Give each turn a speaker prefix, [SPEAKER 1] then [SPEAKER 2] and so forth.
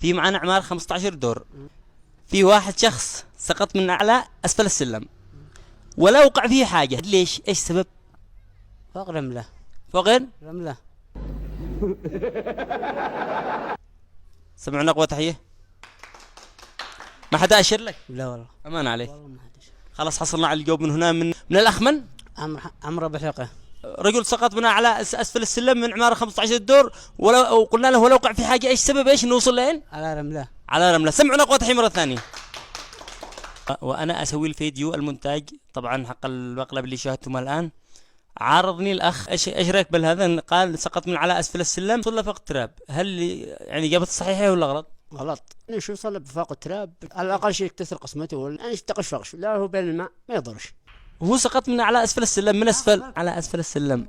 [SPEAKER 1] في معنا عمارة 15 دور، في واحد شخص سقط من أعلى أسفل السلم ولا وقع فيه حاجة، ليش؟ إيش سبب؟
[SPEAKER 2] فوق رملة.
[SPEAKER 1] فوق وين؟
[SPEAKER 2] رملة.
[SPEAKER 1] سمعوا نقوة تحية. ما حدا أشر لك؟
[SPEAKER 2] لا والله.
[SPEAKER 1] أمان عليك.
[SPEAKER 2] والله ما حدش.
[SPEAKER 1] خلاص حصلنا على الجواب من هنا من الأخ من؟
[SPEAKER 2] عمرو بحقه.
[SPEAKER 1] رجل سقط من أعلى أسفل السلم من عمارة 15 دور وقلنا له ولا وقع في حاجة، إيش سبب؟ إيش نوصل لين؟
[SPEAKER 2] على رملة.
[SPEAKER 1] على رملة. سمعوا نقوة تحية مرة ثانية. وأنا أسوي الفيديو المونتاج طبعا حق المقلب اللي شاهدتم الآن، عارضني الأخ إيش رأيك بهذا؟ قال سقط من على أسفل السلم صلى فوق التراب، هل يعني إجابة صحيحة ولا غلط؟
[SPEAKER 2] غلط. يعني شو صلب فوق التراب؟ على الأقل شيء يكتسر قسمته ولا يعني يفتقش فقش، لا هو بين الماء ما يضرش.
[SPEAKER 1] هو سقط من على أسفل السلم، من أسفل على أسفل السلم.